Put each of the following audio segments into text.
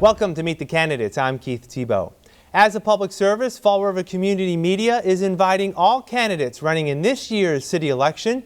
Welcome to Meet the Candidates. I'm Keith Tebow. As a public service, Fall River Community Media is inviting all candidates running in this year's city election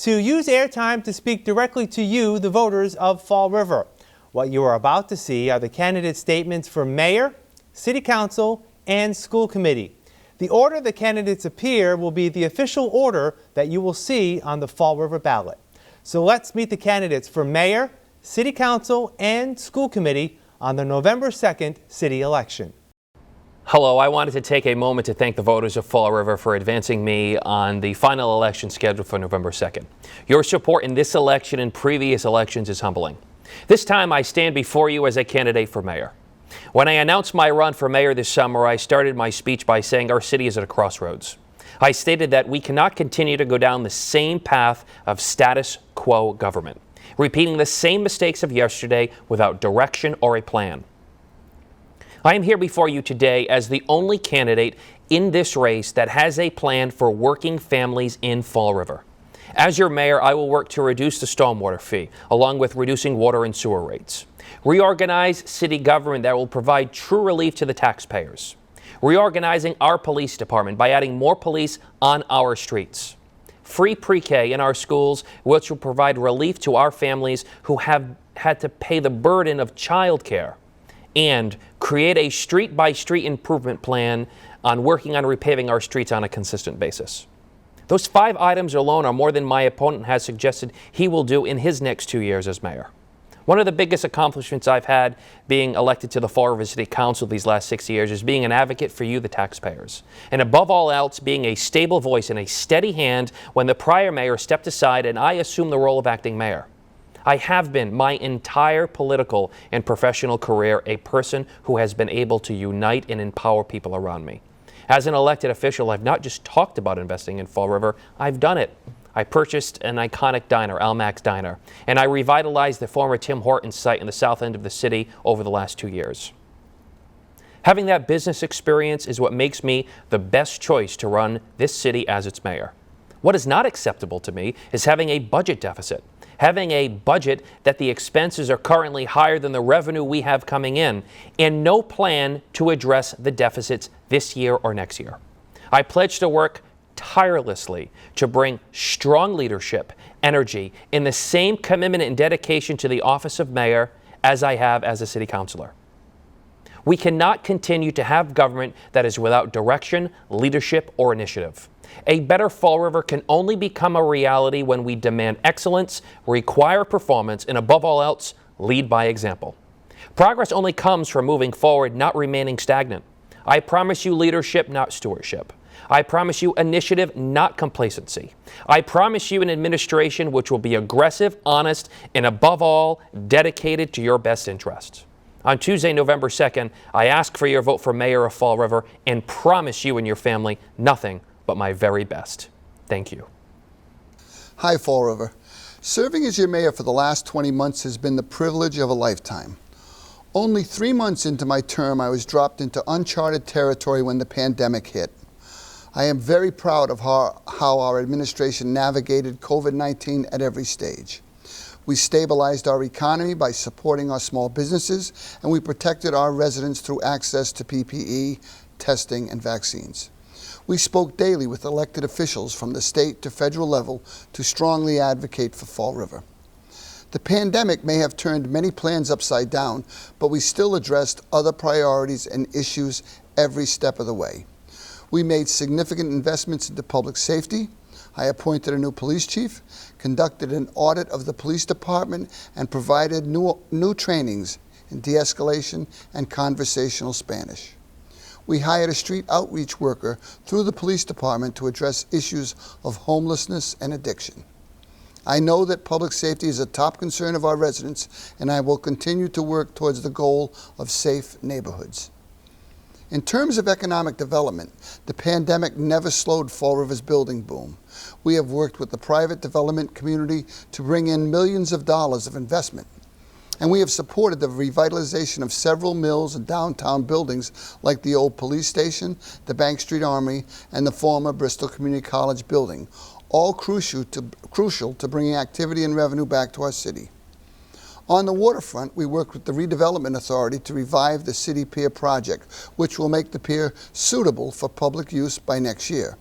to use airtime to speak directly to you, the voters of Fall River. What you are about to see are the candidate statements for mayor, city council, and school committee. The order the candidates appear will be the official order that you will see on the Fall River ballot. So let's meet the candidates for mayor, city council, and school committee on the November 2nd city election. Hello, I wanted to take a moment to thank the voters of Fall River for advancing me on the final election scheduled for November 2nd. Your support in this election and previous elections is humbling. This time I stand before you as a candidate for mayor. When I announced my run for mayor this summer, I started my speech by saying our city is at a crossroads. I stated that we cannot continue to go down the same path of status quo government, repeating the same mistakes of yesterday without direction or a plan. I am here before you today as the only candidate in this race that has a plan for working families in Fall River. As your mayor, I will work to reduce the stormwater fee, along with reducing water and sewer rates. Reorganize city government that will provide true relief to the taxpayers. Reorganizing our police department by adding more police on our streets. Free pre-K in our schools, which will provide relief to our families who have had to pay the burden of childcare. And create a street-by-street improvement plan on working on repaving our streets on a consistent basis. Those 5 items alone are more than my opponent has suggested he will do in his next 2 years as mayor. One of the biggest accomplishments I've had being elected to the Fall River City Council these last 6 years is being an advocate for you, the taxpayers. And above all else, being a stable voice and a steady hand when the prior mayor stepped aside and I assumed the role of acting mayor. I have been my entire political and professional career a person who has been able to unite and empower people around me. As an elected official, I've not just talked about investing in Fall River, I've done it. I purchased an iconic diner, Almack's Diner, and I revitalized the former Tim Hortons site in the south end of the city over the last 2 years. Having that business experience is what makes me the best choice to run this city as its mayor. What is not acceptable to me is having a budget deficit. Having a budget that the expenses are currently higher than the revenue we have coming in, and no plan to address the deficits this year or next year. I pledge to work tirelessly to bring strong leadership, energy, and the same commitment and dedication to the office of mayor as I have as a city councilor. We cannot continue to have government that is without direction, leadership, or initiative. A better Fall River can only become a reality when we demand excellence, require performance, and above all else, lead by example. Progress only comes from moving forward, not remaining stagnant. I promise you leadership, not stewardship. I promise you initiative, not complacency. I promise you an administration which will be aggressive, honest, and above all, dedicated to your best interests. On Tuesday, November 2nd, I ask for your vote for mayor of Fall River and promise you and your family nothing but my very best. Thank you. Hi, Fall River. Serving as your mayor for the last 20 months has been the privilege of a lifetime. Only 3 months into my term, I was dropped into uncharted territory when the pandemic hit. I am very proud of how our administration navigated COVID-19 at every stage. We stabilized our economy by supporting our small businesses, and we protected our residents through access to PPE, testing, and vaccines. We spoke daily with elected officials from the state to federal level to strongly advocate for Fall River. The pandemic may have turned many plans upside down, but we still addressed other priorities and issues every step of the way. We made significant investments into public safety. I appointed a new police chief, conducted an audit of the police department, and provided new trainings in de-escalation and conversational Spanish. We hired a street outreach worker through the police department to address issues of homelessness and addiction. I know that public safety is a top concern of our residents, and I will continue to work towards the goal of safe neighborhoods. In terms of economic development, the pandemic never slowed Fall River's building boom. We have worked with the private development community to bring in millions of dollars of investment. And we have supported the revitalization of several mills and downtown buildings like the old police station, the Bank Street Armory, and the former Bristol Community College building, all crucial to bringing activity and revenue back to our city. On the waterfront, we worked with the Redevelopment Authority to revive the City Pier project, which will make the pier suitable for public use by next year.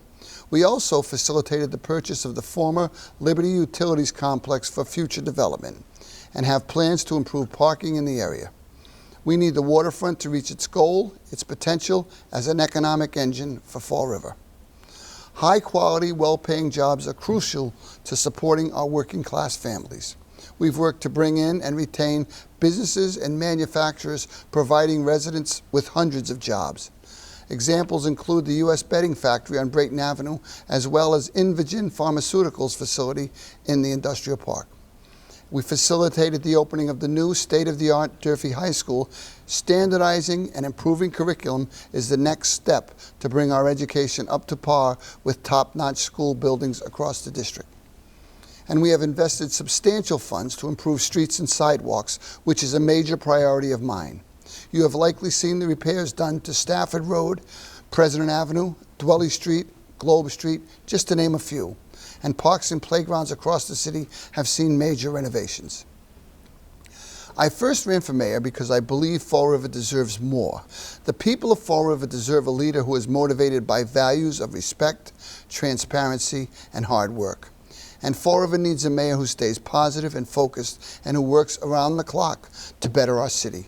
We also facilitated the purchase of the former Liberty Utilities complex for future development and have plans to improve parking in the area. We need the waterfront to reach its goal, its potential as an economic engine for Fall River. High-quality, well-paying jobs are crucial to supporting our working-class families. We've worked to bring in and retain businesses and manufacturers, providing residents with hundreds of jobs. Examples include the U.S. bedding factory on Brayton Avenue, as well as Invigen Pharmaceuticals facility in the industrial park. We facilitated the opening of the new state-of-the-art Durfee High School. Standardizing and improving curriculum is the next step to bring our education up to par with top-notch school buildings across the district. And we have invested substantial funds to improve streets and sidewalks, which is a major priority of mine. You have likely seen the repairs done to Stafford Road, President Avenue, Dwelly Street, Globe Street, just to name a few. And parks and playgrounds across the city have seen major renovations. I first ran for mayor because I believe Fall River deserves more. The people of Fall River deserve a leader who is motivated by values of respect, transparency, and hard work. And Fall River needs a mayor who stays positive and focused and who works around the clock to better our city.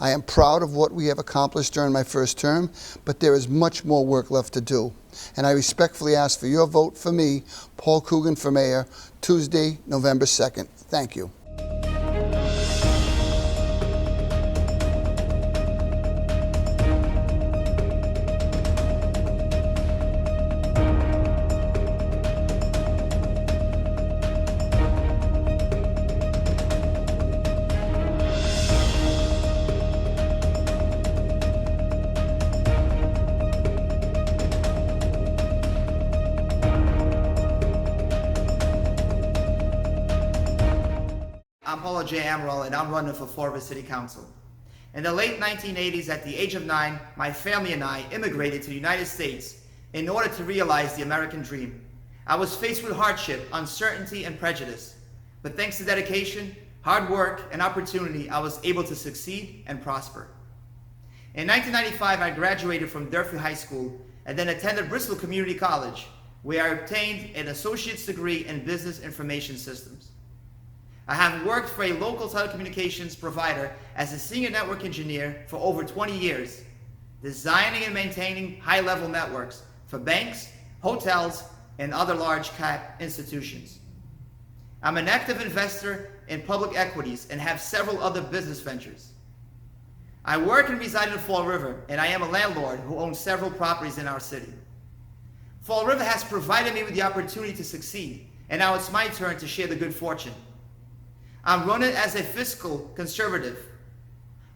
I am proud of what we have accomplished during my first term, but there is much more work left to do. And I respectfully ask for your vote for me, Paul Coogan, for mayor, Tuesday, November 2nd. Thank you. I'm J. Amaral, and I'm running for Fall River City Council. In the late 1980s, at the age of 9, my family and I immigrated to the United States in order to realize the American dream. I was faced with hardship, uncertainty, and prejudice. But thanks to dedication, hard work, and opportunity, I was able to succeed and prosper. In 1995, I graduated from Durfee High School and then attended Bristol Community College, where I obtained an associate's degree in business information systems. I have worked for a local telecommunications provider as a senior network engineer for over 20 years, designing and maintaining high-level networks for banks, hotels, and other large-cap institutions. I'm an active investor in public equities and have several other business ventures. I work and reside in Fall River, and I am a landlord who owns several properties in our city. Fall River has provided me with the opportunity to succeed, and now it's my turn to share the good fortune. I'm running as a fiscal conservative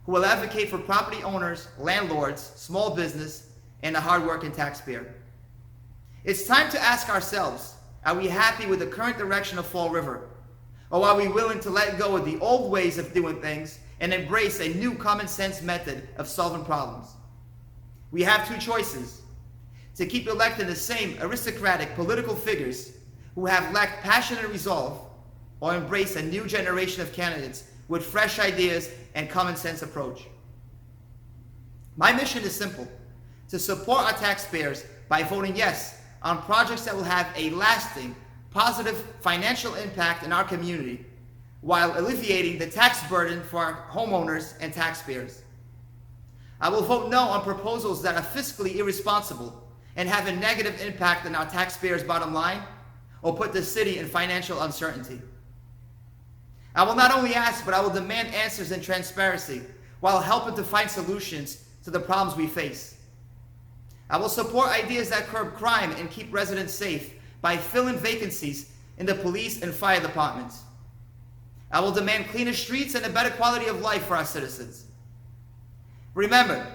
who will advocate for property owners, landlords, small business, and the hardworking taxpayer. It's time to ask ourselves, are we happy with the current direction of Fall River? Or are we willing to let go of the old ways of doing things and embrace a new common sense method of solving problems? We have two choices: to keep electing the same aristocratic political figures who have lacked passion and resolve, or embrace a new generation of candidates with fresh ideas and common sense approach. My mission is simple: to support our taxpayers by voting yes on projects that will have a lasting, positive financial impact in our community, while alleviating the tax burden for our homeowners and taxpayers. I will vote no on proposals that are fiscally irresponsible and have a negative impact on our taxpayers' bottom line, or put the city in financial uncertainty. I will not only ask, but I will demand answers and transparency while helping to find solutions to the problems we face. I will support ideas that curb crime and keep residents safe by filling vacancies in the police and fire departments. I will demand cleaner streets and a better quality of life for our citizens. Remember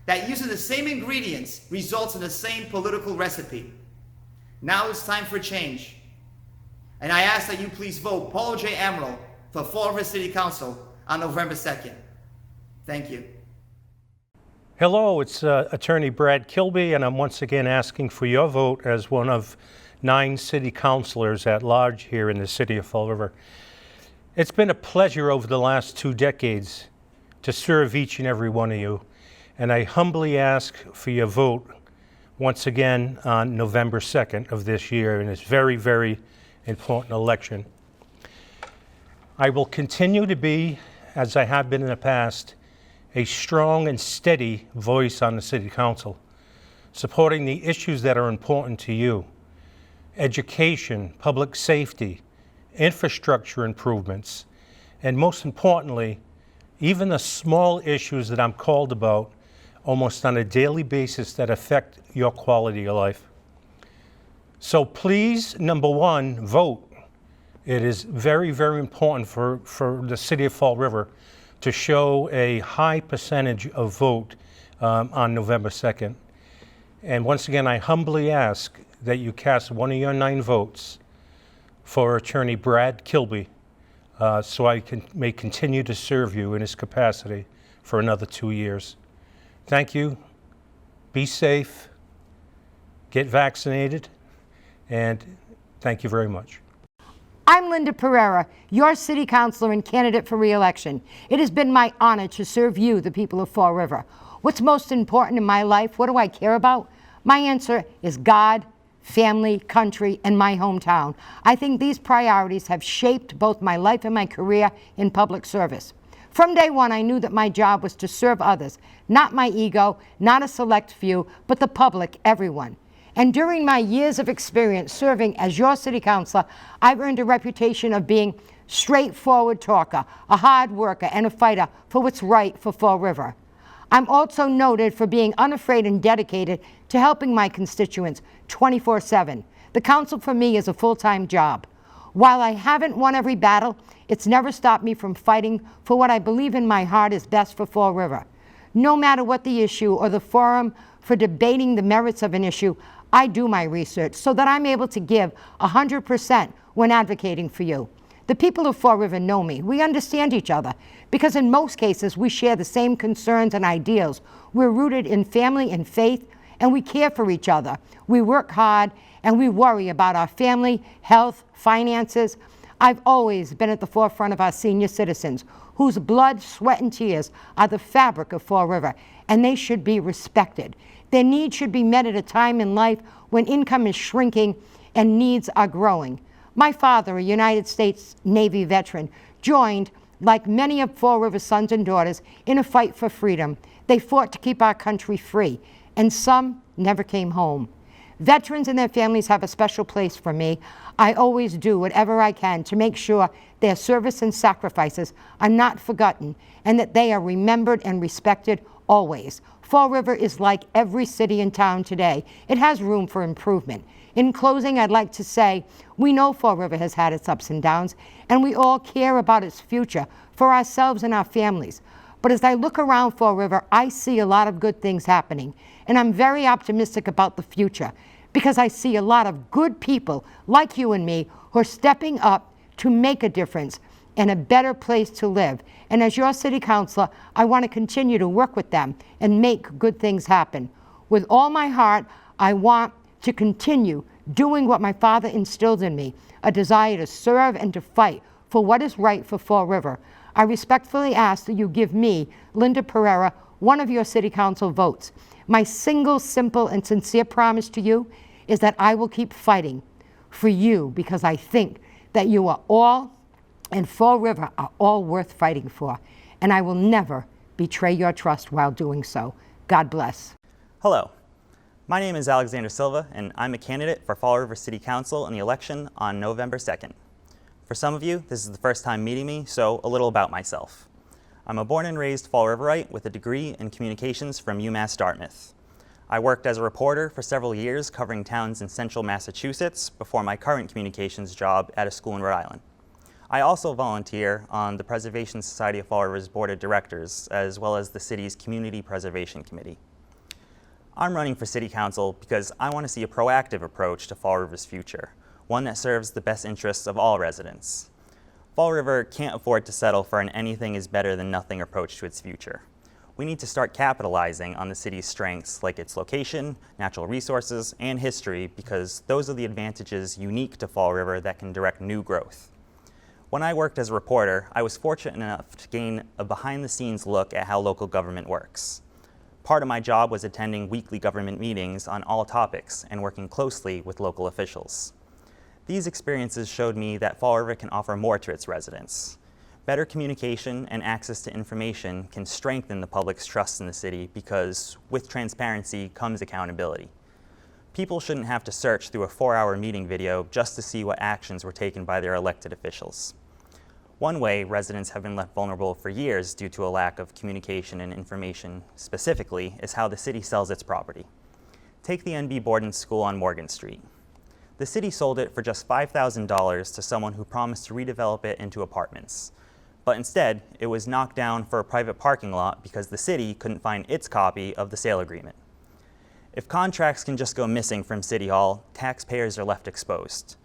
that using the same ingredients results in the same political recipe. Now it's time for change. And I ask that you please vote Paul J. Amaral for Fall River City Council on November 2nd. Thank you. Hello, it's Attorney Brad Kilby, and I'm once again asking for your vote as one of 9 city councilors at large here in the city of Fall River. It's been a pleasure over the last 2 decades to serve each and every one of you, and I humbly ask for your vote once again on November 2nd of this year in this very, very important election. I will continue to be, as I have been in the past, a strong and steady voice on the City Council, supporting the issues that are important to you: education, public safety, infrastructure improvements, and most importantly, even the small issues that I'm called about almost on a daily basis that affect your quality of life. So please, number one, vote. It is very, very important for the City of Fall River to show a high percentage of vote on November 2nd. And once again, I humbly ask that you cast one of your 9 votes for Attorney Brad Kilby, so I may continue to serve you in his capacity for another 2 years. Thank you. Be safe. Get vaccinated. And thank you very much. I'm Linda Pereira, your City Councilor and candidate for re-election. It has been my honor to serve you, the people of Fall River. What's most important in my life? What do I care about? My answer is God, family, country, and my hometown. I think these priorities have shaped both my life and my career in public service. From day one, I knew that my job was to serve others, not my ego, not a select few, but the public, everyone. And during my years of experience serving as your city councilor, I've earned a reputation of being straightforward talker, a hard worker, and a fighter for what's right for Fall River. I'm also noted for being unafraid and dedicated to helping my constituents 24/7. The council for me is a full-time job. While I haven't won every battle, it's never stopped me from fighting for what I believe in my heart is best for Fall River. No matter what the issue or the forum for debating the merits of an issue, I do my research so that I'm able to give 100% when advocating for you. The people of Fall River know me. We understand each other because in most cases we share the same concerns and ideals. We're rooted in family and faith, and we care for each other. We work hard and we worry about our family, health, finances. I've always been at the forefront of our senior citizens whose blood, sweat, and tears are the fabric of Fall River, and they should be respected. Their needs should be met at a time in life when income is shrinking and needs are growing. My father, a United States Navy veteran, joined, like many of Fall River's sons and daughters, in a fight for freedom. They fought to keep our country free, and some never came home. Veterans and their families have a special place for me. I always do whatever I can to make sure their service and sacrifices are not forgotten and that they are remembered and respected always. Fall River is like every city and town today. It has room for improvement. In closing, I'd like to say we know Fall River has had its ups and downs, and we all care about its future for ourselves and our families. But as I look around Fall River, I see a lot of good things happening, and I'm very optimistic about the future because I see a lot of good people like you and me who are stepping up to make a difference and a better place to live. And as your city councilor, I want to continue to work with them and make good things happen. With all my heart, I want to continue doing what my father instilled in me, a desire to serve and to fight for what is right for Fall River. I respectfully ask that you give me, Linda Pereira, one of your city council votes. My single, simple, and sincere promise to you is that I will keep fighting for you because I think that you are all, and Fall River are all worth fighting for. And I will never betray your trust while doing so. God bless. Hello, my name is Alexander Silva, and I'm a candidate for Fall River City Council in the election on November 2nd. For some of you, this is the first time meeting me, so a little about myself. I'm a born and raised Fall Riverite with a degree in communications from UMass Dartmouth. I worked as a reporter for several years covering towns in central Massachusetts before my current communications job at a school in Rhode Island. I also volunteer on the Preservation Society of Fall River's Board of Directors, as well as the city's Community Preservation Committee. I'm running for City Council because I want to see a proactive approach to Fall River's future, one that serves the best interests of all residents. Fall River can't afford to settle for an anything is better than nothing approach to its future. We need to start capitalizing on the city's strengths like its location, natural resources, and history because those are the advantages unique to Fall River that can direct new growth. When I worked as a reporter, I was fortunate enough to gain a behind-the-scenes look at how local government works. Part of my job was attending weekly government meetings on all topics and working closely with local officials. These experiences showed me that Fall River can offer more to its residents. Better communication and access to information can strengthen the public's trust in the city because with transparency comes accountability. People shouldn't have to search through a 4-hour meeting video just to see what actions were taken by their elected officials. One way residents have been left vulnerable for years due to a lack of communication and information specifically is how the city sells its property. Take the NB Boarding School on Morgan Street. The city sold it for just $5,000 to someone who promised to redevelop it into apartments. But instead, it was knocked down for a private parking lot because the city couldn't find its copy of the sale agreement. If contracts can just go missing from City Hall, taxpayers are left exposed.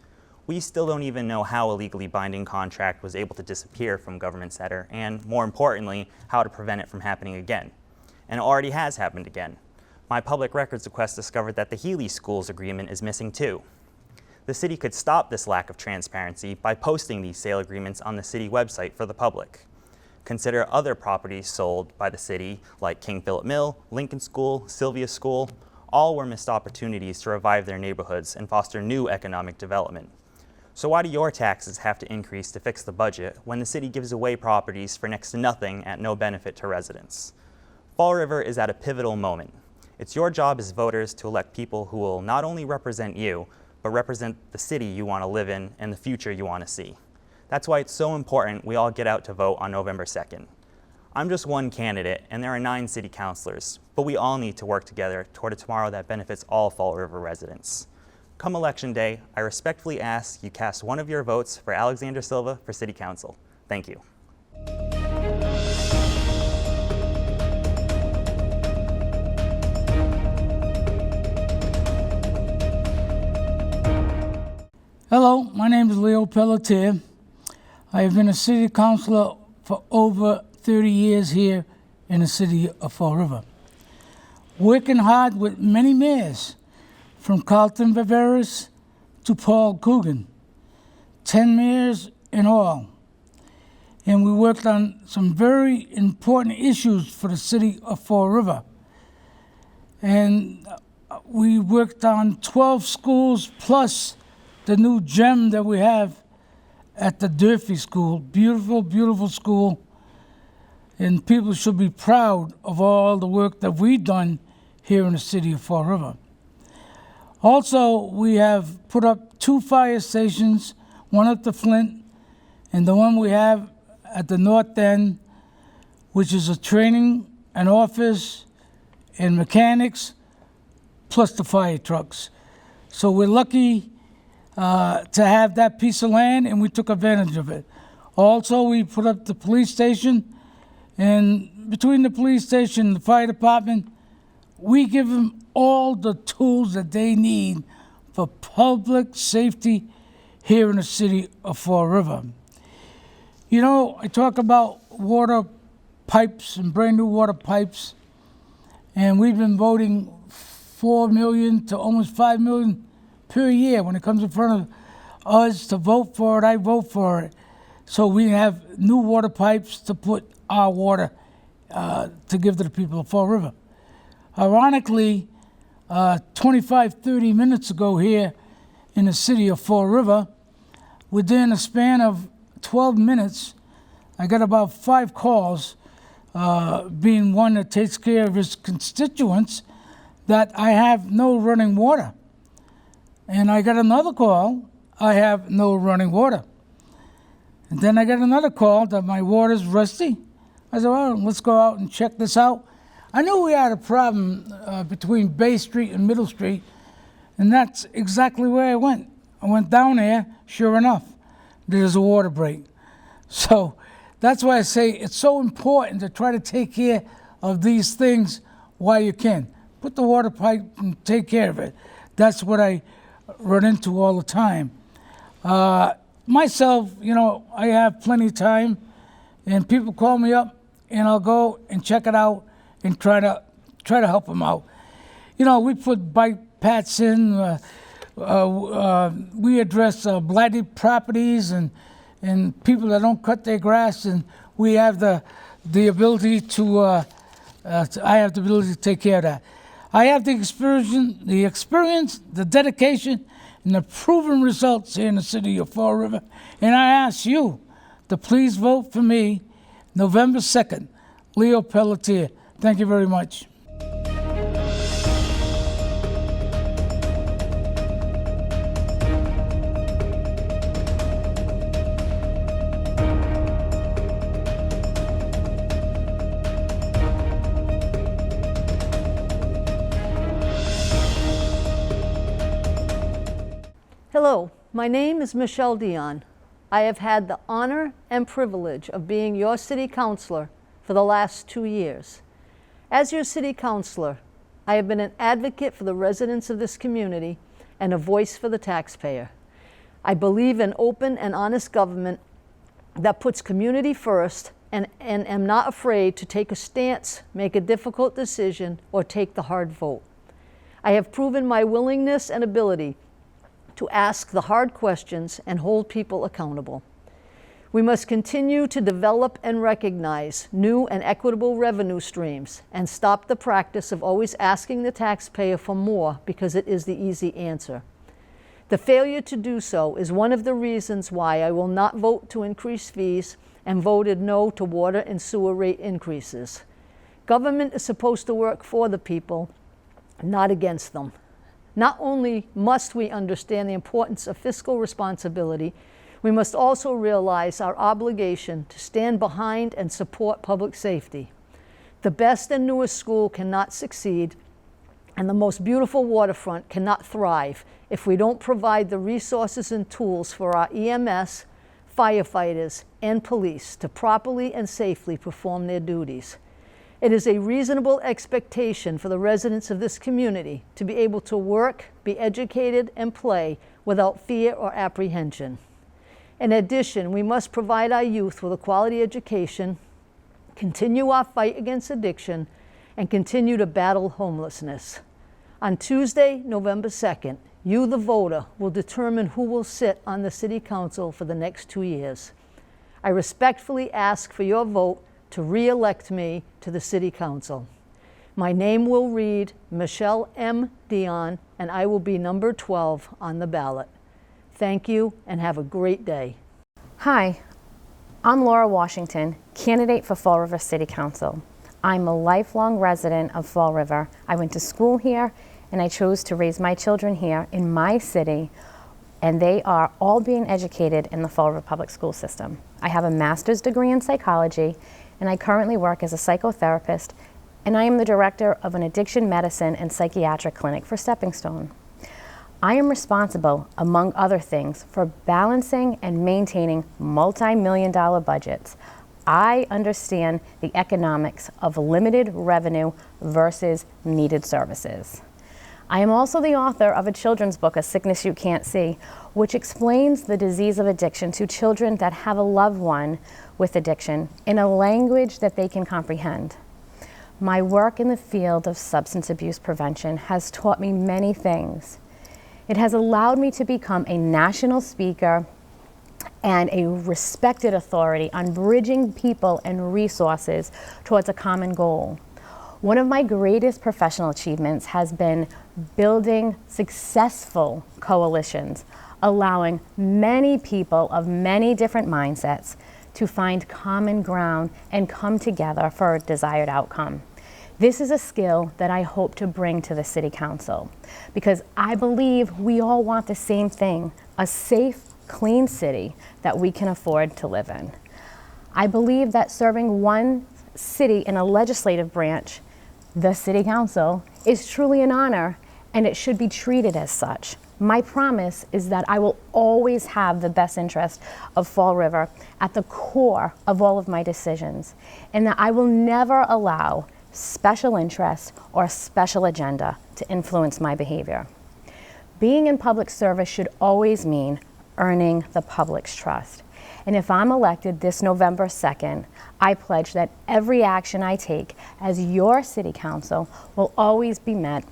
We still don't even know how a legally binding contract was able to disappear from Government Center, and more importantly, how to prevent it from happening again. And it already has happened again. My public records request discovered that the Healy Schools agreement is missing too. The city could stop this lack of transparency by posting these sale agreements on the city website for the public. Consider other properties sold by the city like King Philip Mill, Lincoln School, Sylvia School. All were missed opportunities to revive their neighborhoods and foster new economic development. So why do your taxes have to increase to fix the budget when the city gives away properties for next to nothing at no benefit to residents? Fall River is at a pivotal moment. It's your job as voters to elect people who will not only represent you, but represent the city you want to live in and the future you want to see. That's why it's so important we all get out to vote on November 2nd. I'm just one candidate, and there are 9 city councilors, but we all need to work together toward a tomorrow that benefits all Fall River residents. Come Election Day, I respectfully ask you cast one of your votes for Alexander Silva for City Council. Thank you. Hello, my name is Leo Pelletier. I have been a city councilor for over 30 years here in the city of Fall River. Working hard with many mayors, from Carlton Viveris to Paul Coogan, 10 mayors in all. And we worked on some very important issues for the city of Fall River. And we worked on 12 schools plus the new gem that we have at the Durfee School. Beautiful, beautiful school. And people should be proud of all the work that we've done here in the city of Fall River. Also, we have put up 2 fire stations, one at the Flint, and the one we have at the North End, which is a training, an office, and mechanics, plus the fire trucks. So we're lucky to have that piece of land, and we took advantage of it. Also, we put up the police station, and between the police station and the fire department, we give them all the tools that they need for public safety here in the city of Fall River. You know, I talk about water pipes and brand new water pipes, and we've been voting 4 million to almost 5 million per year. When it comes in front of us to vote for it, I vote for it. So we have new water pipes to put our water to give to the people of Fall River. Ironically, 25, 30 minutes ago here in the city of Fall River, within a span of 12 minutes, I got about 5 calls, being one that takes care of his constituents, that I have no running water. And I got another call, I have no running water. And then I got another call that my water's rusty. I said, well, let's go out and check this out. I knew we had a problem between Bay Street and Middle Street, and that's exactly where I went. I went down there, sure enough, there's a water break. So that's why I say it's so important to try to take care of these things while you can. Put the water pipe and take care of it. That's what I run into all the time. Myself, you know, I have plenty of time, and people call me up, and I'll go and check it out and try to help them out. You know, we put bike paths in. We address blighted properties and and people that don't cut their grass, and we have the ability to, I have the ability to take care of that. I have the experience, the dedication, and the proven results here in the city of Fall River, and I ask you to please vote for me November 2nd, Leo Pelletier. Thank you very much. Hello, my name is Michelle Dion. I have had the honor and privilege of being your city councilor for the last 2 years. As your city councilor, I have been an advocate for the residents of this community and a voice for the taxpayer. I believe in open and honest government that puts community first and am not afraid to take a stance, make a difficult decision, or take the hard vote. I have proven my willingness and ability to ask the hard questions and hold people accountable. We must continue to develop and recognize new and equitable revenue streams and stop the practice of always asking the taxpayer for more because it is the easy answer. The failure to do so is one of the reasons why I will not vote to increase fees and voted no to water and sewer rate increases. Government is supposed to work for the people, not against them. Not only must we understand the importance of fiscal responsibility, we must also realize our obligation to stand behind and support public safety. The best and newest school cannot succeed, and the most beautiful waterfront cannot thrive if we don't provide the resources and tools for our EMS, firefighters, and police to properly and safely perform their duties. It is a reasonable expectation for the residents of this community to be able to work, be educated, and play without fear or apprehension. In addition, we must provide our youth with a quality education, continue our fight against addiction, and continue to battle homelessness. On Tuesday, November 2nd, you, the voter, will determine who will sit on the City Council for the next 2 years. I respectfully ask for your vote to re-elect me to the City Council. My name will read Michelle M. Dion, and I will be number 12 on the ballot. Thank you, and have a great day. Hi, I'm Laura Washington, candidate for Fall River City Council. I'm a lifelong resident of Fall River. I went to school here, and I chose to raise my children here in my city, and they are all being educated in the Fall River Public School system. I have a master's degree in psychology, and I currently work as a psychotherapist, and I am the director of an addiction medicine and psychiatric clinic for Stepping Stone. I am responsible, among other things, for balancing and maintaining multi-million-dollar budgets. I understand the economics of limited revenue versus needed services. I am also the author of a children's book, A Sickness You Can't See, which explains the disease of addiction to children that have a loved one with addiction in a language that they can comprehend. My work in the field of substance abuse prevention has taught me many things. It has allowed me to become a national speaker and a respected authority on bridging people and resources towards a common goal. One of my greatest professional achievements has been building successful coalitions, allowing many people of many different mindsets to find common ground and come together for a desired outcome. This is a skill that I hope to bring to the City Council because I believe we all want the same thing, a safe, clean city that we can afford to live in. I believe that serving one city in a legislative branch, the City Council, is truly an honor and it should be treated as such. My promise is that I will always have the best interest of Fall River at the core of all of my decisions, and that I will never allow special interests or a special agenda to influence my behavior. Being in public service should always mean earning the public's trust. And if I'm elected this November 2nd, I pledge that every action I take as your City Council will always be met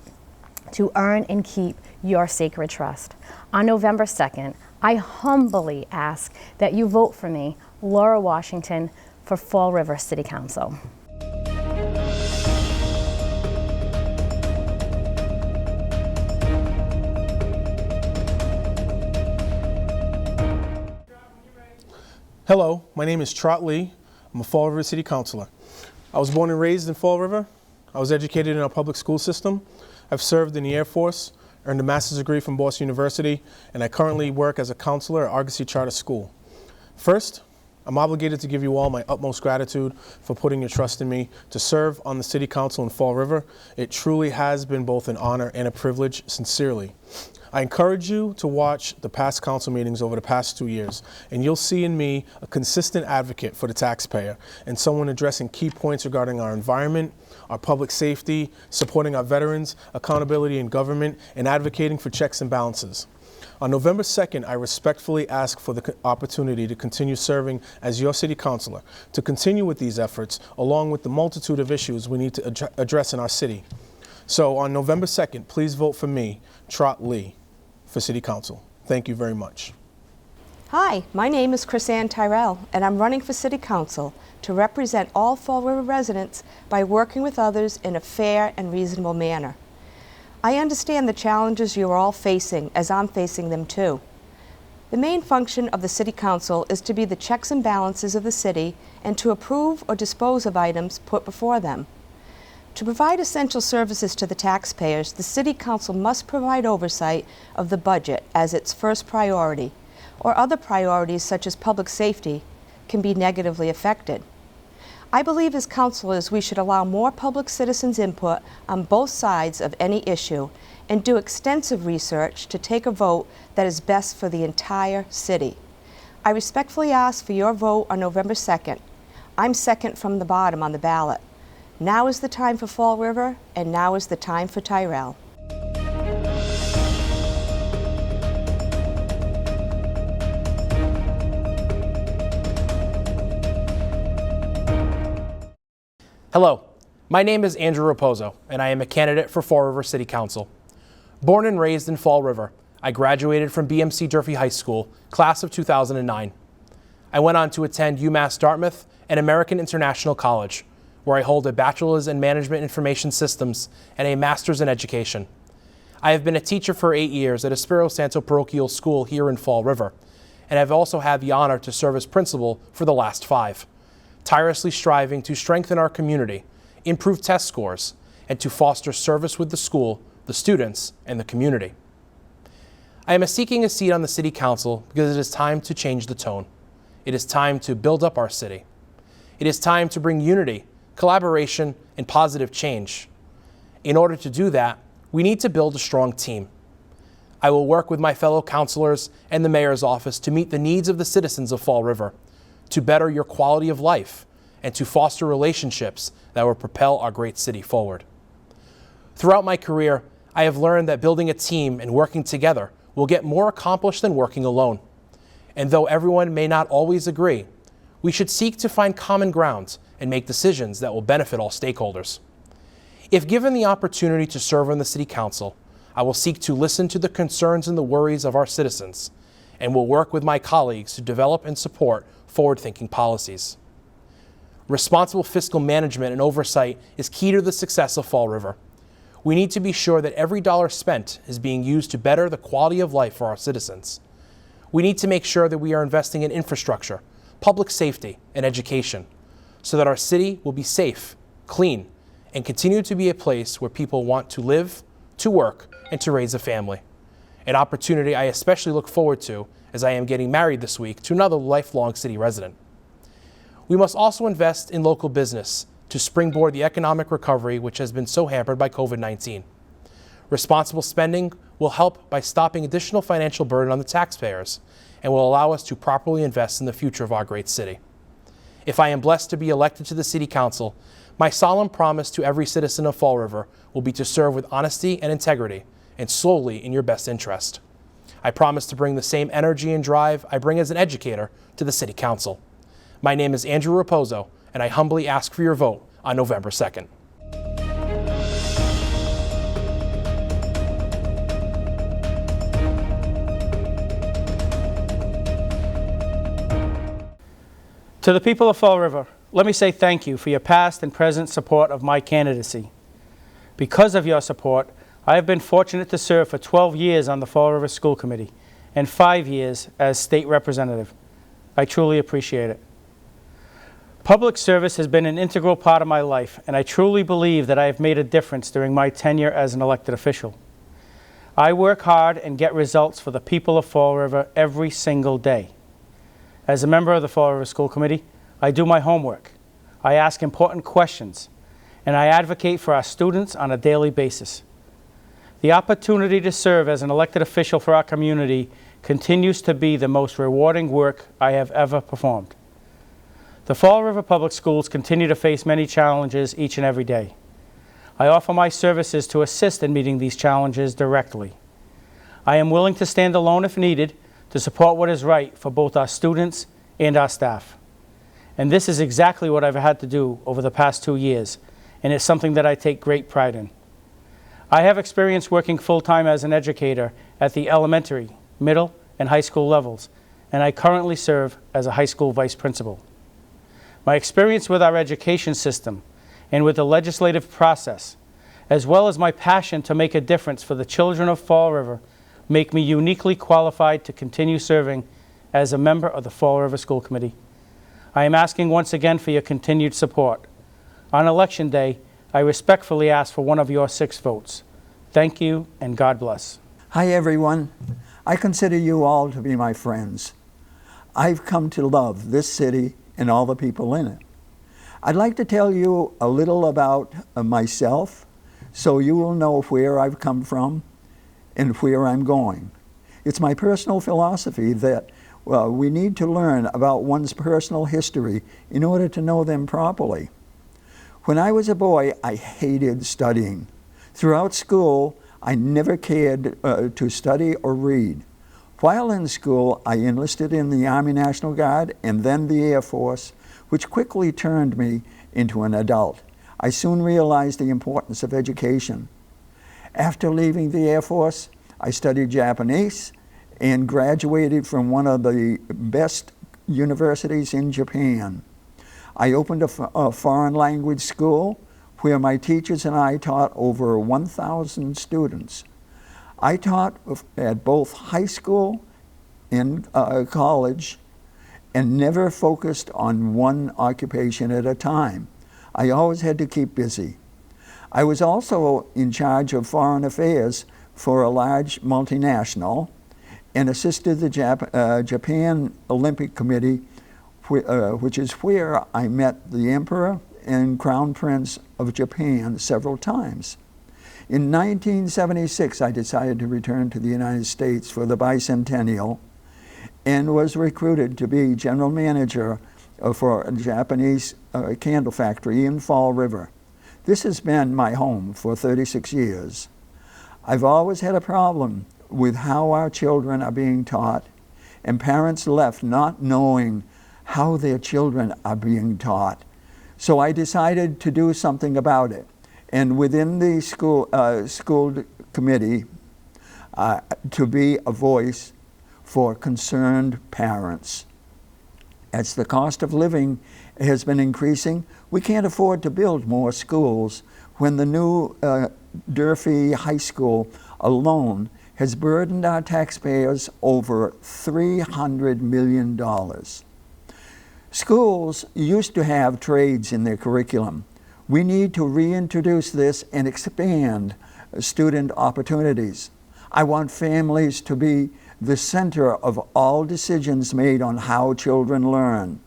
to earn and keep your sacred trust. On November 2nd, I humbly ask that you vote for me, Laura Washington, for Fall River City Council. Hello, my name is Trot Lee. I'm a Fall River City Councilor. I was born and raised in Fall River. I was educated in our public school system. I've served in the Air Force, earned a master's degree from Boston University, and I currently work as a counselor at Argosy Charter School. First, I'm obligated to give you all my utmost gratitude for putting your trust in me to serve on the City Council in Fall River. It truly has been both an honor and a privilege, sincerely. I encourage you to watch the past council meetings over the past 2 years, and you'll see in me a consistent advocate for the taxpayer and someone addressing key points regarding our environment, our public safety, supporting our veterans, accountability in government, and advocating for checks and balances. On November 2nd, I respectfully ask for the opportunity to continue serving as your city councilor, to continue with these efforts, along with the multitude of issues we need to address in our city. So on November 2nd, please vote for me, Trot Lee, for City Council. Thank you very much. Hi, my name is Chris Ann Tyrell, and I'm running for City Council to represent all Fall River residents by working with others in a fair and reasonable manner. I understand the challenges you are all facing, as I'm facing them too. The main function of the City Council is to be the checks and balances of the city and to approve or dispose of items put before them. To provide essential services to the taxpayers, the City Council must provide oversight of the budget as its first priority, or other priorities such as public safety can be negatively affected. I believe as councilors we should allow more public citizens' input on both sides of any issue and do extensive research to take a vote that is best for the entire city. I respectfully ask for your vote on November 2nd. I'm second from the bottom on the ballot. Now is the time for Fall River, and now is the time for Tyrell. Hello, my name is Andrew Raposo, and I am a candidate for Fall River City Council. Born and raised in Fall River, I graduated from BMC Durfee High School, class of 2009. I went on to attend UMass Dartmouth and American International College, where I hold a bachelor's in management information systems and a master's in education. I have been a teacher for 8 years at Espero Santo Parochial School here in Fall River, and I've also had the honor to serve as principal for the last 5, tirelessly striving to strengthen our community, improve test scores, and to foster service with the school, the students, and the community. I am seeking a seat on the City Council because it is time to change the tone. It is time to build up our city. It is time to bring unity, collaboration, and positive change. In order to do that, we need to build a strong team. I will work with my fellow councilors and the mayor's office to meet the needs of the citizens of Fall River, to better your quality of life, and to foster relationships that will propel our great city forward. Throughout my career, I have learned that building a team and working together will get more accomplished than working alone. And though everyone may not always agree, we should seek to find common ground and make decisions that will benefit all stakeholders. If given the opportunity to serve on the City Council, I will seek to listen to the concerns and the worries of our citizens, and will work with my colleagues to develop and support forward-thinking policies. Responsible fiscal management and oversight is key to the success of Fall River. We need to be sure that every dollar spent is being used to better the quality of life for our citizens. We need to make sure that we are investing in infrastructure, public safety, and education, so that our city will be safe, clean, and continue to be a place where people want to live, to work, and to raise a family. An opportunity I especially look forward to as I am getting married this week to another lifelong city resident. We must also invest in local business to springboard the economic recovery which has been so hampered by COVID-19. Responsible spending will help by stopping additional financial burden on the taxpayers and will allow us to properly invest in the future of our great city. If I am blessed to be elected to the City Council, my solemn promise to every citizen of Fall River will be to serve with honesty and integrity and solely in your best interest. I promise to bring the same energy and drive I bring as an educator to the City Council. My name is Andrew Raposo, and I humbly ask for your vote on November 2nd. To the people of Fall River, let me say thank you for your past and present support of my candidacy. Because of your support, I have been fortunate to serve for 12 years on the Fall River School Committee and 5 years as state representative. I truly appreciate it. Public service has been an integral part of my life, and I truly believe that I have made a difference during my tenure as an elected official. I work hard and get results for the people of Fall River every single day. As a member of the Fall River School Committee, I do my homework, I ask important questions, and I advocate for our students on a daily basis. The opportunity to serve as an elected official for our community continues to be the most rewarding work I have ever performed. The Fall River Public Schools continue to face many challenges each and every day. I offer my services to assist in meeting these challenges directly. I am willing to stand alone if needed to support what is right for both our students and our staff. And this is exactly what I've had to do over the past 2 years, and it's something that I take great pride in. I have experience working full-time as an educator at the elementary, middle, and high school levels, and I currently serve as a high school vice principal. My experience with our education system and with the legislative process, as well as my passion to make a difference for the children of Fall River, make me uniquely qualified to continue serving as a member of the Fall River School Committee. I am asking once again for your continued support. On Election Day, I respectfully ask for one of your 6 votes. Thank you, and God bless. Hi, everyone. I consider you all to be my friends. I've come to love this city and all the people in it. I'd like to tell you a little about myself so you will know where I've come from and where I'm going. It's my personal philosophy that we need to learn about one's personal history in order to know them properly. When I was a boy, I hated studying. Throughout school, I never cared to study or read. While in school, I enlisted in the Army National Guard and then the Air Force, which quickly turned me into an adult. I soon realized the importance of education. After leaving the Air Force, I studied Japanese and graduated from one of the best universities in Japan. I opened a foreign language school where my teachers and I taught over 1,000 students. I taught at both high school and college and never focused on one occupation at a time. I always had to keep busy. I was also in charge of foreign affairs for a large multinational and assisted the Japan Olympic Committee, which is where I met the Emperor and Crown Prince of Japan several times. In 1976, I decided to return to the United States for the bicentennial and was recruited to be general manager for a Japanese candle factory in Fall River. This has been my home for 36 years. I've always had a problem with how our children are being taught, and parents left not knowing how their children are being taught. So I decided to do something about it. And within the school committee, to be a voice for concerned parents. As the cost of living has been increasing, we can't afford to build more schools when the new Durfee High School alone has burdened our taxpayers over $300 million. Schools used to have trades in their curriculum. We need to reintroduce this and expand student opportunities. I want families to be the center of all decisions made on how children learn.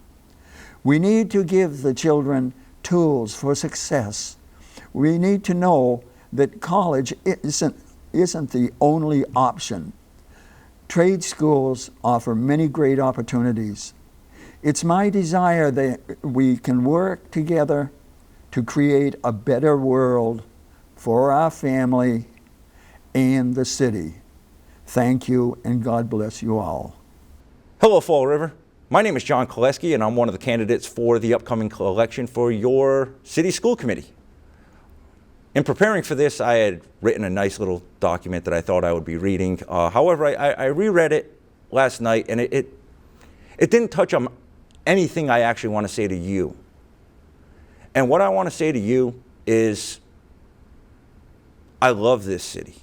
We need to give the children tools for success. We need to know that college isn't the only option. Trade schools offer many great opportunities. It's my desire that we can work together to create a better world for our family and the city. Thank you, and God bless you all. Hello, Fall River. My name is John KALESKI, and I'm one of the candidates for the upcoming election for your city school committee. In preparing for this, I had written a nice little document that I thought I would be reading. However, I reread it last night, and it didn't touch on anything I actually want to say to you. And what I want to say to you is, I love this city.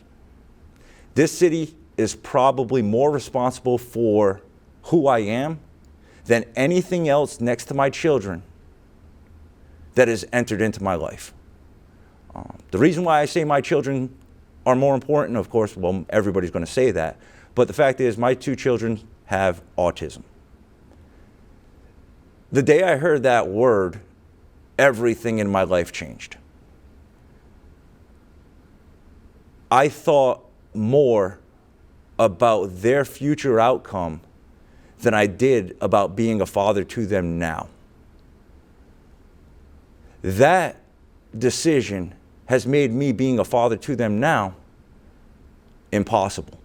This city is probably more responsible for who I am than anything else next to my children that has entered into my life. The reason why I say my children are more important, of course, well, everybody's going to say that, but the fact is my 2 children have autism. The day I heard that word, everything in my life changed. I thought more about their future outcome than I did about being a father to them now. That decision has made me being a father to them now impossible.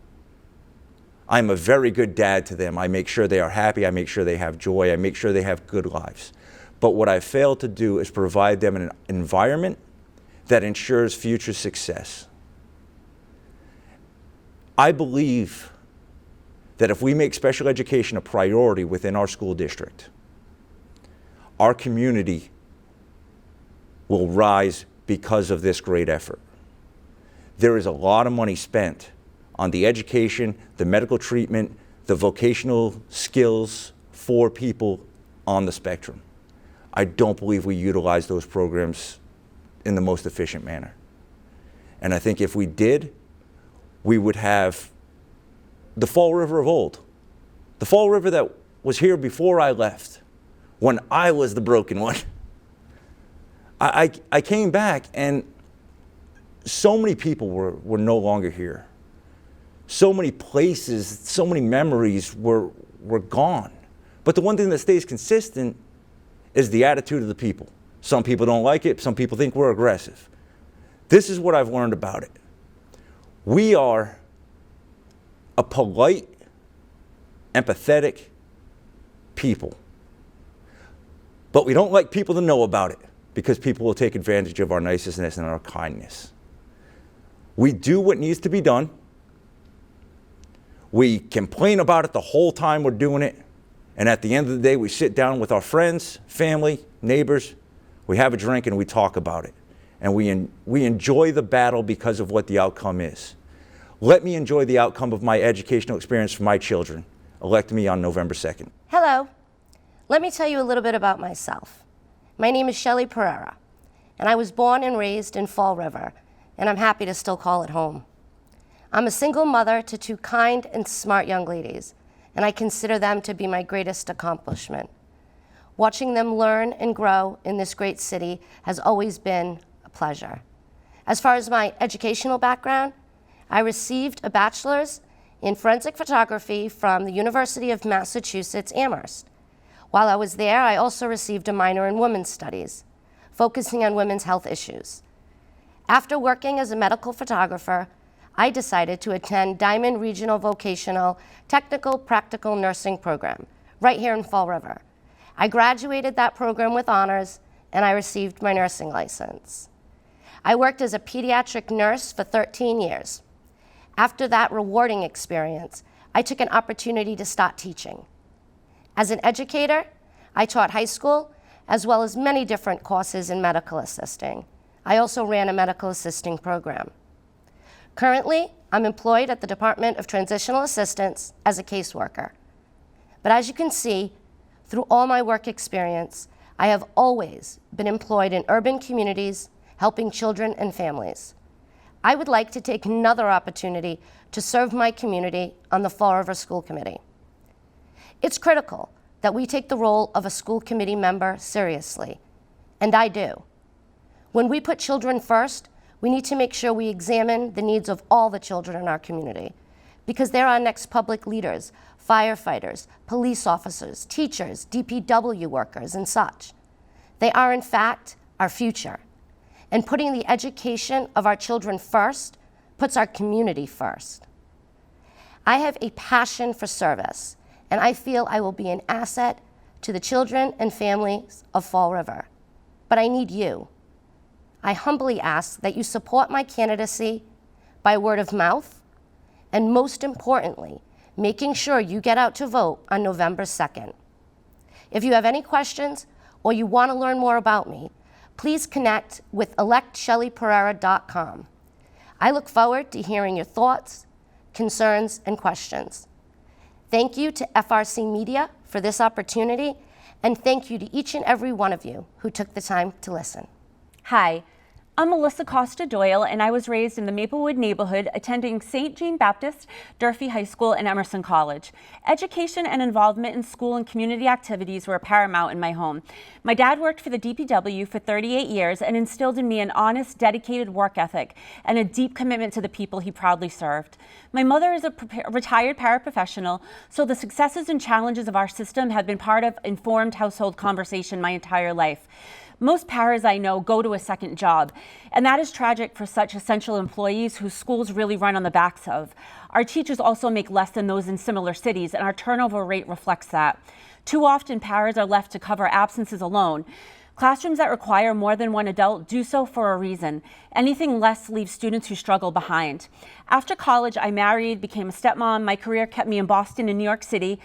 I'm a very good dad to them. I make sure they are happy. I make sure they have joy. I make sure they have good lives. But what I failed to do is provide them an environment that ensures future success. I believe that if we make special education a priority within our school district, our community will rise because of this great effort. There is a lot of money spent on the education, the medical treatment, the vocational skills for people on the spectrum. I don't believe we utilize those programs in the most efficient manner. And I think if we did, we would have the Fall River of old. The Fall River that was here before I left, when I was the broken one. I came back and so many people were no longer here. So many places, so many memories were gone. But the one thing that stays consistent is the attitude of the people. Some people don't like it. Some people think we're aggressive. This is what I've learned about it. We are a polite, empathetic people. But we don't like people to know about it because people will take advantage of our niceness and our kindness. We do what needs to be done. We complain about it the whole time we're doing it. And at the end of the day, we sit down with our friends, family, neighbors, we have a drink and we talk about it. And we enjoy the battle because of what the outcome is. Let me enjoy the outcome of my educational experience for my children. Elect me on November 2nd. Hello. Let me tell you a little bit about myself. My name is Shelley Pereira, and I was born and raised in Fall River, and I'm happy to still call it home. I'm a single mother to 2 kind and smart young ladies, and I consider them to be my greatest accomplishment. Watching them learn and grow in this great city has always been a pleasure. As far as my educational background, I received a bachelor's in forensic photography from the University of Massachusetts, Amherst. While I was there, I also received a minor in women's studies, focusing on women's health issues. After working as a medical photographer, I decided to attend Diamond Regional Vocational Technical Practical Nursing Program, right here in Fall River. I graduated that program with honors, and I received my nursing license. I worked as a pediatric nurse for 13 years. After that rewarding experience, I took an opportunity to start teaching. As an educator, I taught high school, as well as many different courses in medical assisting. I also ran a medical assisting program. Currently, I'm employed at the Department of Transitional Assistance as a caseworker. But as you can see, through all my work experience, I have always been employed in urban communities, helping children and families. I would like to take another opportunity to serve my community on the Fall River School Committee. It's critical that we take the role of a school committee member seriously, and I do. When we put children first, we need to make sure we examine the needs of all the children in our community, because they're our next public leaders, firefighters, police officers, teachers, DPW workers, and such. They are, in fact, our future. And putting the education of our children first puts our community first. I have a passion for service, and I feel I will be an asset to the children and families of Fall River. But I need you. I humbly ask that you support my candidacy by word of mouth, and most importantly, making sure you get out to vote on November 2nd. If you have any questions or you want to learn more about me, please connect with electshellyperera.com. I look forward to hearing your thoughts, concerns, and questions. Thank you to FRC Media for this opportunity, and thank you to each and every one of you who took the time to listen. Hi, I'm Melissa Costa Doyle, and I was raised in the Maplewood neighborhood, attending St. Jean Baptist, Durfee High School, and Emerson College. Education and involvement in school and community activities were paramount in my home. My dad worked for the DPW for 38 years and instilled in me an honest, dedicated work ethic and a deep commitment to the people he proudly served. My mother is a retired paraprofessional, so the successes and challenges of our system have been part of informed household conversation my entire life. Most paras I know go to a second job, and that is tragic for such essential employees whose schools really run on the backs of. Our teachers also make less than those in similar cities, and our turnover rate reflects that. Too often, paras are left to cover absences alone. Classrooms that require more than one adult do so for a reason. Anything less leaves students who struggle behind. After college, I married, became a stepmom. My career kept me in Boston and New York City.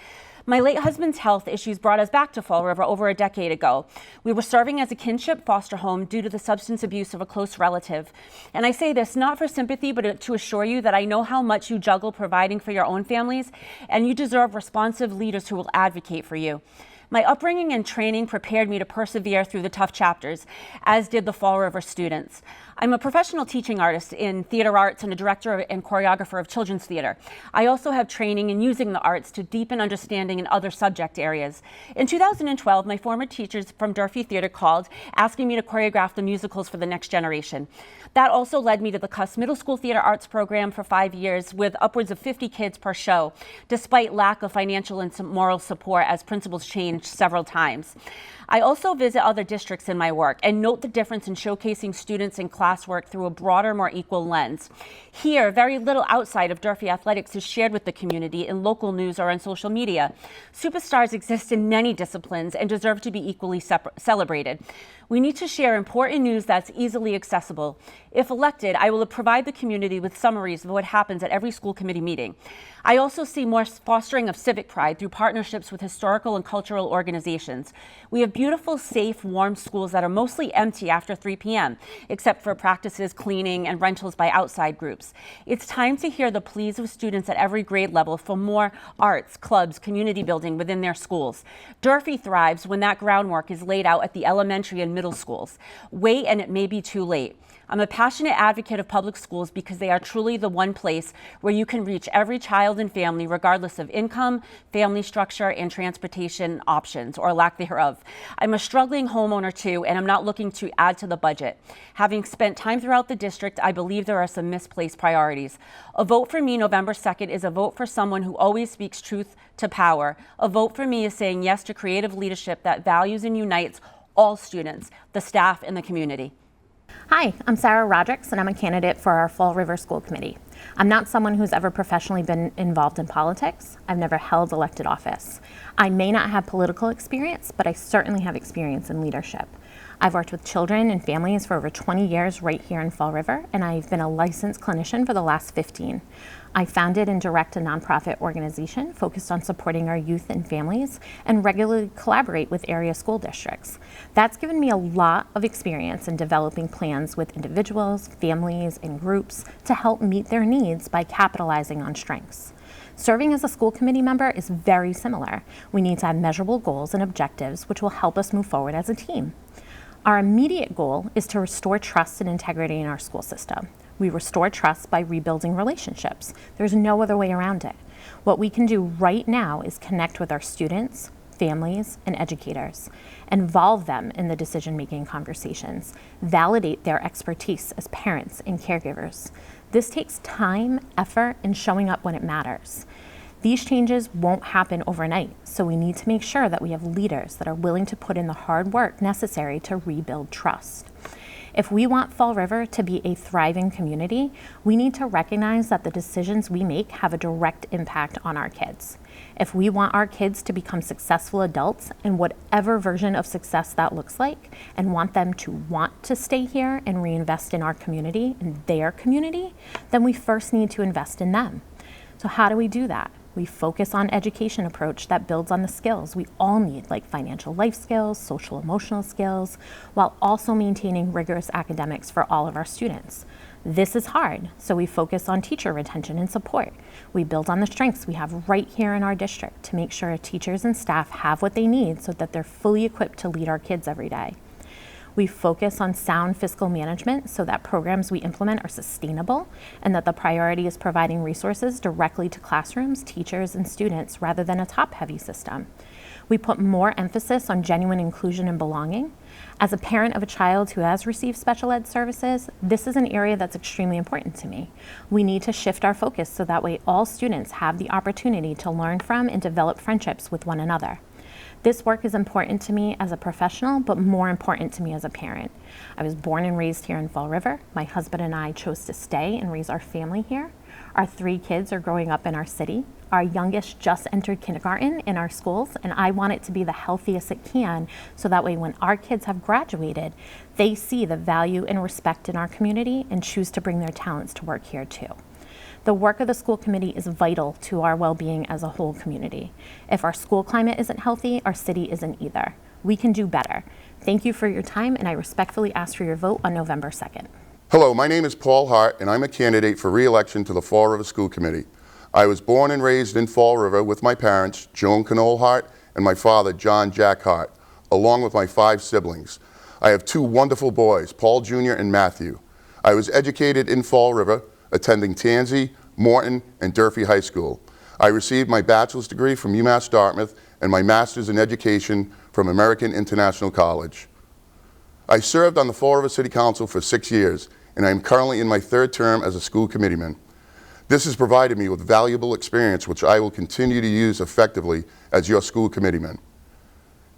My late husband's health issues brought us back to Fall River over a decade ago. We were serving as a kinship foster home due to the substance abuse of a close relative. And I say this not for sympathy, but to assure you that I know how much you juggle providing for your own families, and you deserve responsive leaders who will advocate for you. My upbringing and training prepared me to persevere through the tough chapters, as did the Fall River students. I'm a professional teaching artist in theater arts and a director and choreographer of children's theater. I also have training in using the arts to deepen understanding in other subject areas. In 2012, my former teachers from Durfee Theater called, asking me to choreograph the musicals for the next generation. That also led me to the COSTA Middle School Theater Arts program for 5 years with upwards of 50 kids per show, despite lack of financial and moral support as principals changed several times. I also visit other districts in my work and note the difference in showcasing students in classwork through a broader, more equal lens. Here, very little outside of Durfee athletics is shared with the community in local news or on social media. Superstars exist in many disciplines and deserve to be equally celebrated. We need to share important news that's easily accessible. If elected, I will provide the community with summaries of what happens at every school committee meeting. I also see more fostering of civic pride through partnerships with historical and cultural organizations. We have beautiful, safe, warm schools that are mostly empty after 3 p.m., except for practices, cleaning, and rentals by outside groups. It's time to hear the pleas of students at every grade level for more arts, clubs, community building within their schools. Durfee thrives when that groundwork is laid out at the elementary and middle schools. Wait, and it may be too late. I'm a passionate advocate of public schools because they are truly the one place where you can reach every child and family regardless of income, family structure, and transportation options or lack thereof. I'm a struggling homeowner too, and I'm not looking to add to the budget. Having spent time throughout the district, I believe there are some misplaced priorities. A vote for me November 2nd is a vote for someone who always speaks truth to power. A vote for me is saying yes to creative leadership that values and unites all students, the staff, and the community. Hi, I'm Sarah Rodricks, and I'm a candidate for our Fall River School Committee. I'm not someone who's ever professionally been involved in politics. I've never held elected office. I may not have political experience, but I certainly have experience in leadership. I've worked with children and families for over 20 years right here in Fall River, and I've been a licensed clinician for the last 15. I founded and direct a nonprofit organization focused on supporting our youth and families and regularly collaborate with area school districts. That's given me a lot of experience in developing plans with individuals, families, and groups to help meet their needs by capitalizing on strengths. Serving as a school committee member is very similar. We need to have measurable goals and objectives which will help us move forward as a team. Our immediate goal is to restore trust and integrity in our school system. We restore trust by rebuilding relationships. There's no other way around it. What we can do right now is connect with our students, families, and educators, involve them in the decision-making conversations, validate their expertise as parents and caregivers. This takes time, effort, and showing up when it matters. These changes won't happen overnight, so we need to make sure that we have leaders that are willing to put in the hard work necessary to rebuild trust. If we want Fall River to be a thriving community, we need to recognize that the decisions we make have a direct impact on our kids. If we want our kids to become successful adults in whatever version of success that looks like, and want them to want to stay here and reinvest in our community and their community, then we first need to invest in them. So how do we do that? We focus on education approach that builds on the skills we all need, like financial life skills, social emotional skills, while also maintaining rigorous academics for all of our students. This is hard, so we focus on teacher retention and support. We build on the strengths we have right here in our district to make sure our teachers and staff have what they need so that they're fully equipped to lead our kids every day. We focus on sound fiscal management so that programs we implement are sustainable and that the priority is providing resources directly to classrooms, teachers, and students rather than a top-heavy system. We put more emphasis on genuine inclusion and belonging. As a parent of a child who has received special ed services, this is an area that's extremely important to me. We need to shift our focus so that way all students have the opportunity to learn from and develop friendships with one another. This work is important to me as a professional, but more important to me as a parent. I was born and raised here in Fall River. My husband and I chose to stay and raise our family here. Our 3 kids are growing up in our city. Our youngest just entered kindergarten in our schools, and I want it to be the healthiest it can so that way when our kids have graduated, they see the value and respect in our community and choose to bring their talents to work here too. The work of the school committee is vital to our well-being as a whole community. If our school climate isn't healthy, our city isn't either. We can do better. Thank you for your time, and I respectfully ask for your vote on November 2nd. Hello, my name is Paul Hart, and I'm a candidate for re-election to the Fall River School Committee. I was born and raised in Fall River with my parents, Joan Canole Hart, and my father, John Jack Hart, along with my 5 siblings. I have 2 wonderful boys, Paul Jr. and Matthew. I was educated in Fall River, attending Tansy, Morton, and Durfee High School. I received my bachelor's degree from UMass Dartmouth and my master's in education from American International College. I served on the Fall River City Council for 6 years, and I am currently in my 3rd term as a school committeeman. This has provided me with valuable experience which I will continue to use effectively as your school committeeman.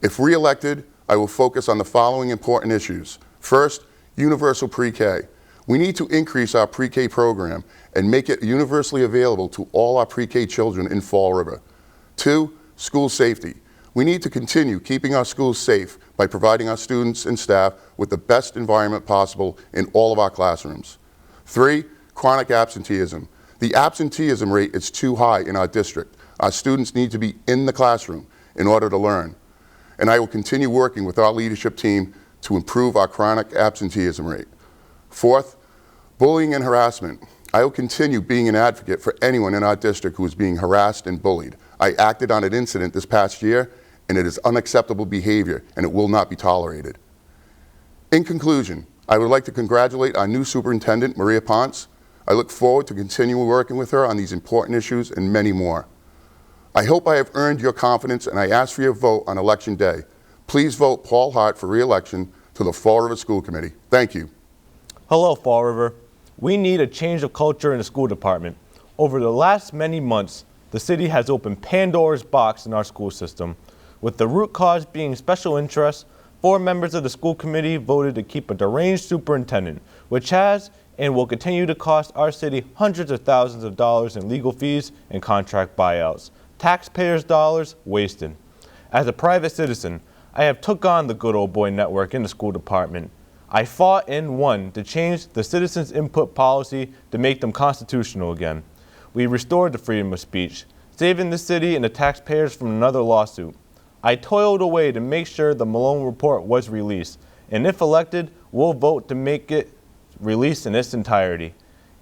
If re-elected, I will focus on the following important issues. First, universal pre-K. We need to increase our pre-K program and make it universally available to all our pre-K children in Fall River. 2, school safety. We need to continue keeping our schools safe by providing our students and staff with the best environment possible in all of our classrooms. 3, chronic absenteeism. The absenteeism rate is too high in our district. Our students need to be in the classroom in order to learn. And I will continue working with our leadership team to improve our chronic absenteeism rate. 4th, bullying and harassment. I will continue being an advocate for anyone in our district who is being harassed and bullied. I acted on an incident this past year, and it is unacceptable behavior, and it will not be tolerated. In conclusion, I would like to congratulate our new superintendent, Maria Ponce. I look forward to continuing working with her on these important issues and many more. I hope I have earned your confidence, and I ask for your vote on Election Day. Please vote Paul Hart for re-election to the Fall River School Committee. Thank you. Hello, Fall River. We need a change of culture in the school department. Over the last many months, the city has opened Pandora's box in our school system. With the root cause being special interests, 4 members of the school committee voted to keep a deranged superintendent, which has and will continue to cost our city hundreds of thousands of dollars in legal fees and contract buyouts. Taxpayers' dollars wasted. As a private citizen, I have took on the good old boy network in the school department. I fought and won to change the citizens' input policy to make them constitutional again. We restored the freedom of speech, saving the city and the taxpayers from another lawsuit. I toiled away to make sure the Malone report was released, and if elected, we'll vote to make it released in its entirety.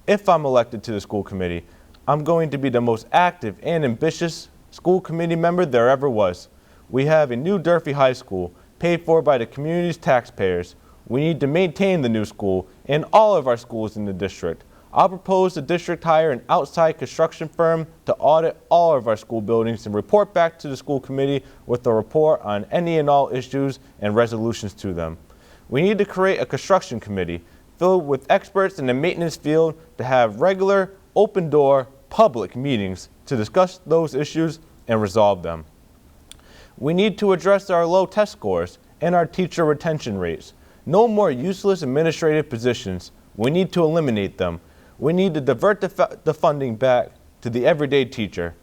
If I'm elected to the school committee, I'm going to be the most active and ambitious school committee member there ever was. We have a new Durfee High School, paid for by the community's taxpayers. We need to maintain the new school and all of our schools in the district. I'll propose the district hire an outside construction firm to audit all of our school buildings and report back to the school committee with a report on any and all issues and resolutions to them. We need to create a construction committee filled with experts in the maintenance field to have regular, open-door, public meetings to discuss those issues and resolve them. We need to address our low test scores and our teacher retention rates. No more useless administrative positions. We need to eliminate them. We need to divert the funding back to the everyday teacher,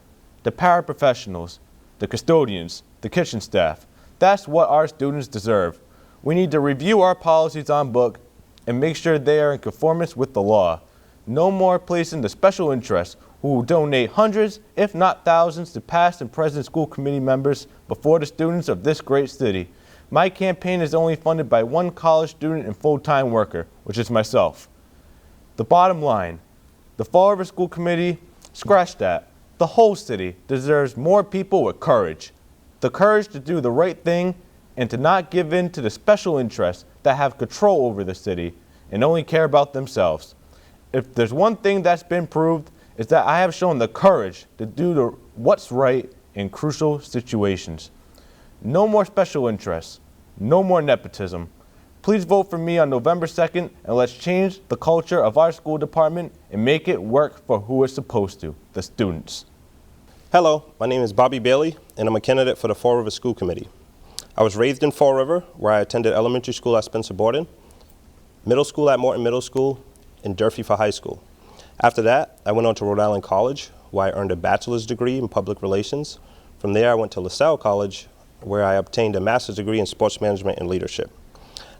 the paraprofessionals, the custodians, the kitchen staff. That's what our students deserve. We need to review our policies on book and make sure they are in conformance with the law. No more placing the special interests who will donate hundreds, if not thousands, to past and present school committee members before the students of this great city. My campaign is only funded by one college student and full-time worker, which is myself. The bottom line, the Fall River School Committee, scratch that. The whole city deserves more people with courage. The courage to do the right thing and to not give in to the special interests that have control over the city and only care about themselves. If there's one thing that's been proved, is that I have shown the courage to do what's right in crucial situations. No more special interests, no more nepotism. Please vote for me on November 2nd and let's change the culture of our school department and make it work for who it's supposed to, the students. Hello, my name is Bobby Bailey and I'm a candidate for the Fall River School Committee. I was raised in Fall River, where I attended elementary school at Spencer Borden, middle school at Morton Middle School, and Durfee for high school. After that, I went on to Rhode Island College, where I earned a bachelor's degree in public relations. From there, I went to LaSalle College, where I obtained a master's degree in sports management and leadership.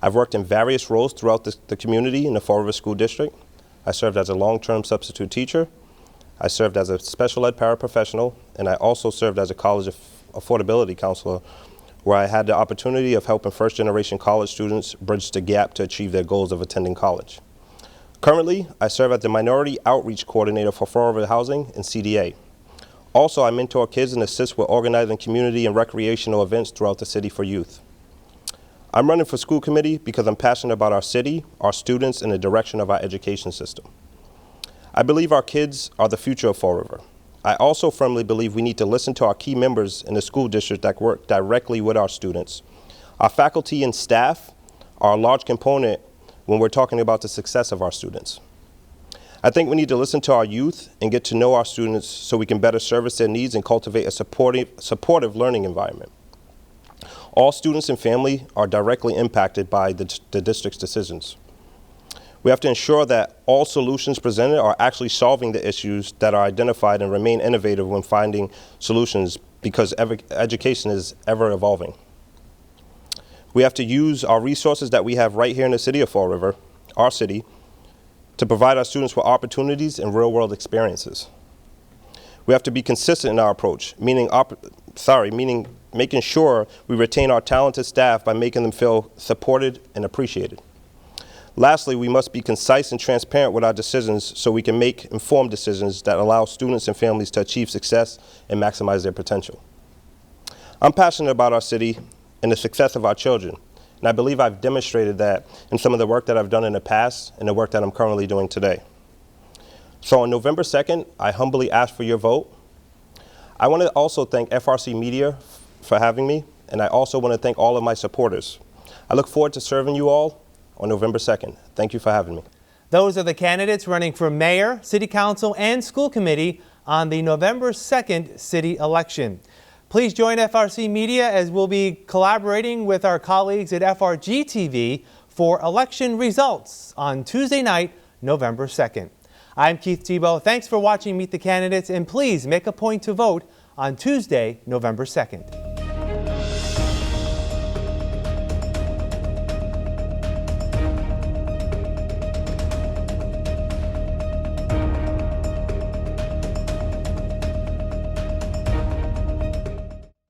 I've worked in various roles throughout the community in the Fall River School District. I served as a long-term substitute teacher. I served as a special ed paraprofessional, and I also served as a college affordability counselor, where I had the opportunity of helping first-generation college students bridge the gap to achieve their goals of attending college. Currently, I serve as the Minority Outreach Coordinator for Fall River Housing and CDA. Also, I mentor kids and assist with organizing community and recreational events throughout the city for youth. I'm running for school committee because I'm passionate about our city, our students, and the direction of our education system. I believe our kids are the future of Fall River. I also firmly believe we need to listen to our key members in the school district that work directly with our students. Our faculty and staff are a large component when we're talking about the success of our students. I think we need to listen to our youth and get to know our students so we can better service their needs and cultivate a supportive learning environment. All students and family are directly impacted by the district's decisions. We have to ensure that all solutions presented are actually solving the issues that are identified and remain innovative when finding solutions, because education is ever evolving. We have to use our resources that we have right here in the city of Fall River, our city, to provide our students with opportunities and real-world experiences. We have to be consistent in our approach, meaning making sure we retain our talented staff by making them feel supported and appreciated. Lastly, we must be concise and transparent with our decisions so we can make informed decisions that allow students and families to achieve success and maximize their potential. I'm passionate about our city and the success of our children, and I believe I've demonstrated that in some of the work that I've done in the past and the work that I'm currently doing today. So on November 2nd, I humbly ask for your vote. I want to also thank FRC Media for having me, and I also want to thank all of my supporters. I look forward to serving you all on November 2nd. Thank you for having me. Those are the candidates running for mayor, city council, and school committee on the November 2nd city election. Please join FRC Media as we'll be collaborating with our colleagues at FRG TV for election results on Tuesday night, November 2nd. I'm Keith Tebow. Thanks for watching Meet the Candidates, and please make a point to vote on Tuesday, November 2nd.